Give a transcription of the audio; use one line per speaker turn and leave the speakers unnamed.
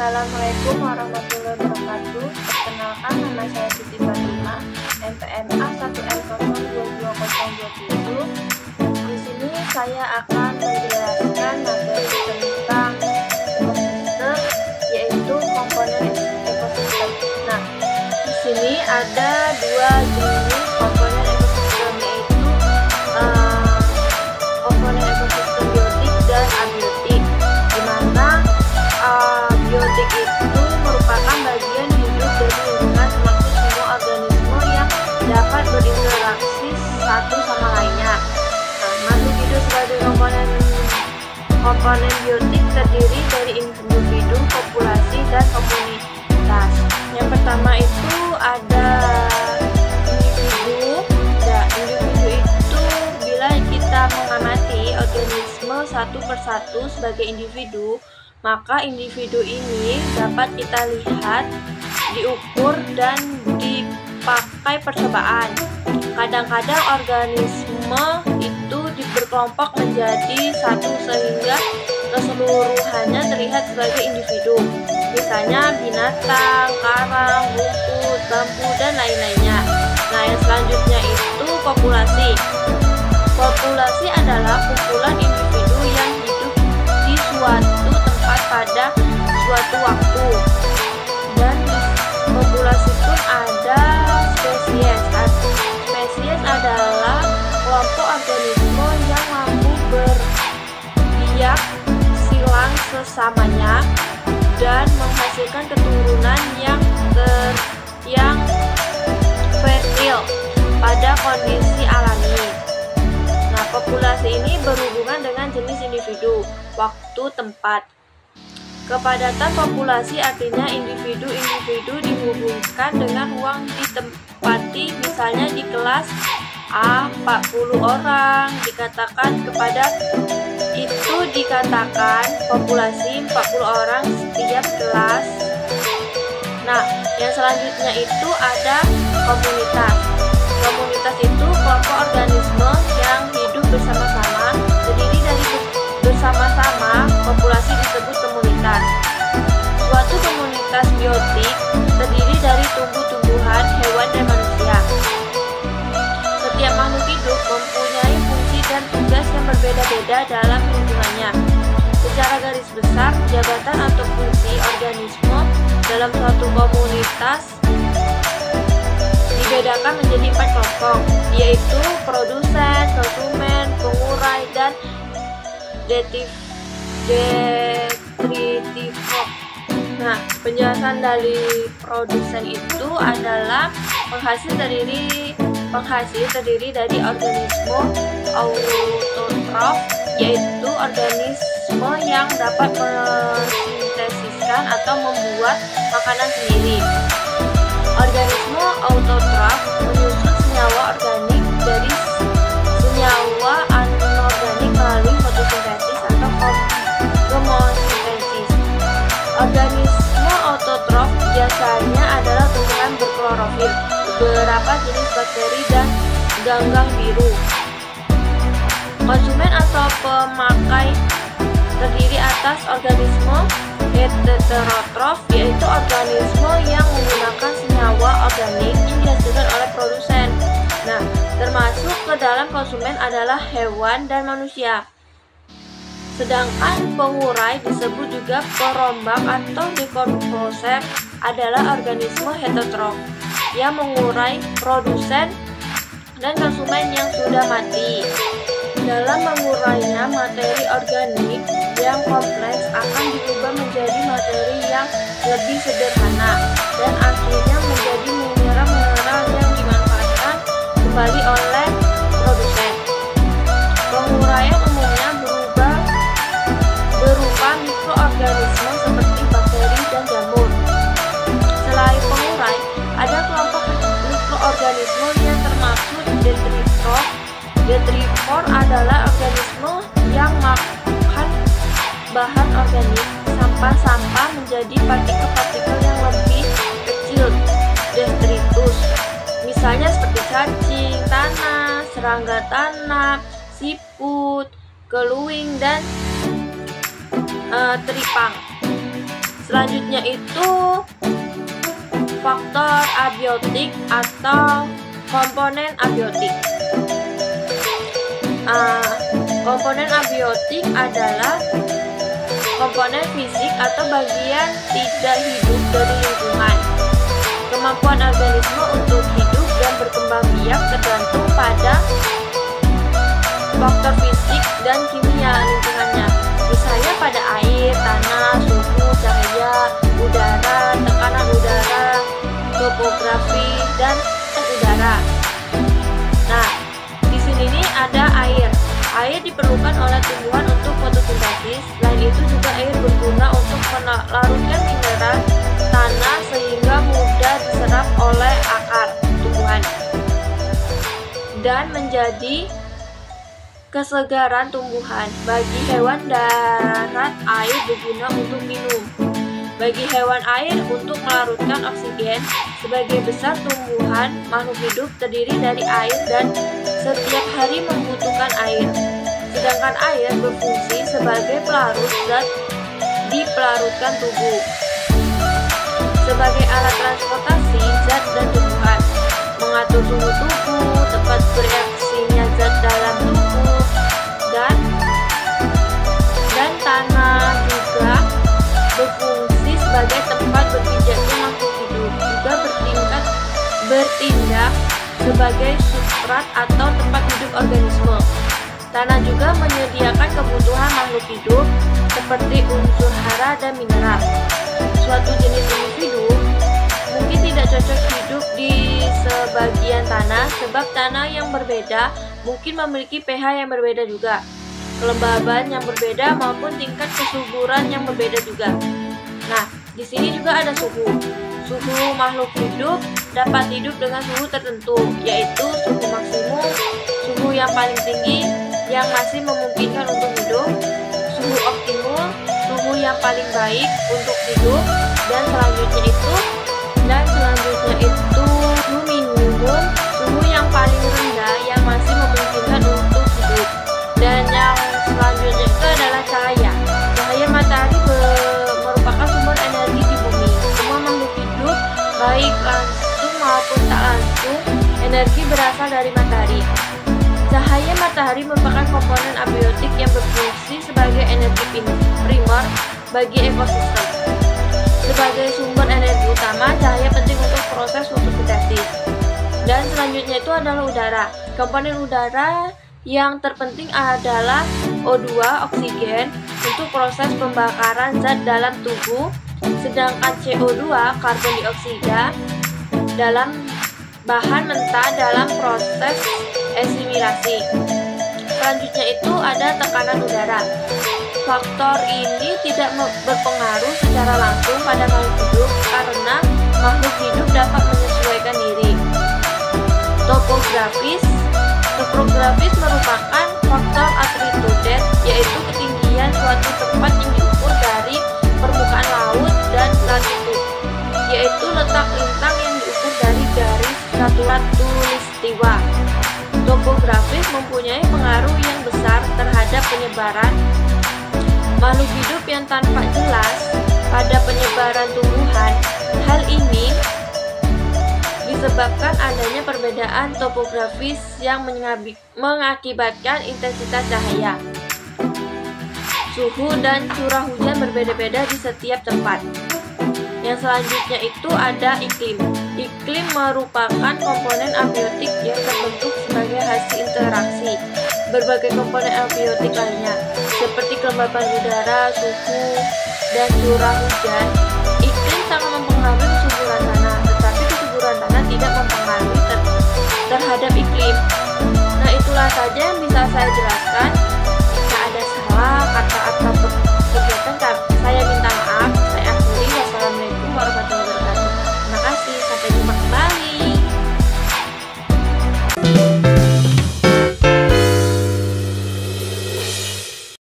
Assalamualaikum warahmatullahi wabarakatuh. Perkenalkan, nama saya Siti Fatimah, NPM A1N0220027. Di sini saya akan menjelaskan materi tentang ekosistem, yaitu komponen ekosistem. Nah, di sini ada dua jenis komponen ekosistem, yaitu komponen ekosistem biotik dan abiotik, di mana biotik itu merupakan bagian hidup dari lingkungan, termasuk semua organisme yang dapat berinteraksi satu sama lainnya. Makhluk hidup sebagai komponen biotik terdiri dari individu, populasi, dan komunitas. Yang pertama itu ada individu. Individu itu bila kita mengamati organisme satu persatu sebagai individu, maka individu ini dapat kita lihat, diukur, dan dipakai percobaan. Kadang-kadang organisme itu berkelompok menjadi satu sehingga keseluruhannya terlihat sebagai individu. Misalnya binatang, karang, rumput, bambu, dan lain-lainnya. Nah, yang selanjutnya itu populasi. Populasi adalah kumpulan individu yang hidup di suatu tempat pada suatu waktu. Dan populasi pun ada spesies. Spesies adalah kelompok organisme yang mampu berbiak silang sesamanya dan menghasilkan keturunan yang fertil pada kondisi alami. Nah, populasi ini berhubungan dengan jenis individu, waktu, tempat. Kepadatan populasi artinya individu-individu dihubungkan dengan ruang ditempati, misalnya di kelas A 40 orang, dikatakan populasi 40 orang setiap kelas. Nah, yang selanjutnya itu ada komunitas. Komunitas itu kelompok organisme yang hidup bersama-sama, terdiri dari bersama-sama, populasi disebut komunitas. Suatu komunitas biotik terdiri dari tumbuh-tumbuhan, hewan, dan manusia. Setiap makhluk hidup mempunyai fungsi dan tugas yang berbeda-beda dalam lingkungannya. Secara garis besar, jabatan atau fungsi organisme dalam suatu komunitas dibedakan menjadi 4 kelompok, yaitu produsen, konsumen, pengurai, dan detritivor. Nah, penjelasan dari produsen itu adalah penghasil terdiri dari organisme autotrof, yaitu organisme yang dapat mensintesiskan atau membuat makanan sendiri. Organisme autotrof menyusun senyawa organik dari senyawa anorganik melalui fotosintesis atau kemosintesis. Organisme autotrof biasanya adalah tumbuhan berklorofil, beberapa jenis bakteri, dan ganggang biru. Konsumen atau pemakai terdiri atas organisme heterotrof, yaitu organisme yang menggunakan senyawa organik yang dihasilkan oleh produsen. Nah, termasuk ke dalam konsumen adalah hewan dan manusia. Sedangkan pengurai disebut juga perombak atau dekomposer, adalah organisme heterotrof yang mengurai produsen dan konsumen yang sudah mati. Dalam mengurainya, materi organik yang kompleks akan diubah menjadi materi yang lebih sederhana dan akhirnya menjadi mineral-mineral yang dimanfaatkan kembali oleh produsen. Penguraian umumnya berupa mikroorganisme seperti bakteri dan jamur. Selain pengurai, ada kelompok mikroorganisme yang termasuk detritivor. Detritivor adalah organisme yang makan bahan organik, sampah-sampah menjadi partikel-partikel yang lebih kecil, detritus. Misalnya seperti cacing tanah, serangga tanah, siput, keluing, dan teripang. Selanjutnya itu faktor abiotik atau komponen abiotik. Komponen abiotik adalah komponen fisik atau bagian tidak hidup dari lingkungan. Kemampuan organisme untuk hidup dan berkembang biak tergantung pada faktor fisik dan kimia lingkungannya, misalnya pada air, tanah, suhu, cahaya, udara, tekanan udara, topografi, dan udara. Nah, di sini nih ada air. Air diperlukan oleh tumbuhan untuk fotosintesis. Selain itu juga air berguna untuk melarutkan mineral tanah sehingga mudah diserap oleh akar tumbuhan dan menjadi kesegaran tumbuhan. Bagi hewan darat, air berguna untuk minum. Bagi hewan air untuk melarutkan oksigen. Sebagai besar tumbuhan, makhluk hidup terdiri dari air dan setiap hari membutuhkan air. Sedangkan air berfungsi sebagai pelarut zat di pelarutkan tubuh. Sebagai alat transportasi zat dan tumbuhan, mengatur suhu tubuh, tempat bereaksinya zat dalam tubuh, dan tanah juga berfungsi sebagai tempat berpijaknya makhluk hidup, juga bertindak sebagai substrat atau tempat hidup organisme. Tanah juga menyediakan kebutuhan makhluk hidup seperti unsur hara dan mineral. Suatu jenis individu mungkin tidak cocok hidup di sebagian tanah sebab tanah yang berbeda mungkin memiliki pH yang berbeda juga, kelembaban yang berbeda maupun tingkat kesuburan yang berbeda juga. Nah, di sini juga ada suhu. Suhu makhluk hidup dapat hidup dengan suhu tertentu, yaitu suhu maksimum, suhu yang paling tinggi yang masih memungkinkan untuk hidup, suhu optimum, suhu yang paling baik untuk hidup, dan selanjutnya itu suhu minimum, suhu yang paling rendah yang masih memungkinkan untuk hidup. Dan yang selanjutnya itu adalah cahaya. Cahaya matahari merupakan sumber energi di bumi. Semua makhluk hidup, baik langsung maupun tak langsung, energi berasal dari matahari. Cahaya matahari merupakan komponen abiotik yang berfungsi sebagai energi primer bagi ekosistem. Sebagai sumber energi utama, cahaya penting untuk proses fotosintesis. Dan selanjutnya itu adalah udara. Komponen udara yang terpenting adalah O2, oksigen, untuk proses pembakaran zat dalam tubuh, sedangkan CO2, karbon dioksida, dalam bahan mentah dalam proses asimilasi. Selanjutnya itu ada tekanan udara. Faktor ini tidak berpengaruh secara langsung pada makhluk hidup karena makhluk hidup dapat menyesuaikan diri. Topografis merupakan faktor altitude, yaitu ketinggian suatu tempat yang diukur dari permukaan laut, dan latitud, yaitu letak lintang yang diukur dari garis khatulistiwa. Topografis mempunyai pengaruh yang besar terhadap penyebaran makhluk hidup yang tanpa jelas pada penyebaran tumbuhan. Hal ini disebabkan adanya perbedaan topografis yang mengakibatkan intensitas cahaya, suhu, dan curah hujan berbeda-beda di setiap tempat. Yang selanjutnya itu ada iklim. Iklim merupakan komponen abiotik yang terbentuk sebagai hasil interaksi berbagai komponen abiotik lainnya, seperti kelembaban udara, suhu, dan curah hujan. Iklim sangat mempengaruhi kesuburan tanah, tetapi kesuburan tanah tidak mempengaruhi terhadap iklim. Nah, itulah saja yang bisa saya jelaskan. Jika ada salah kata atau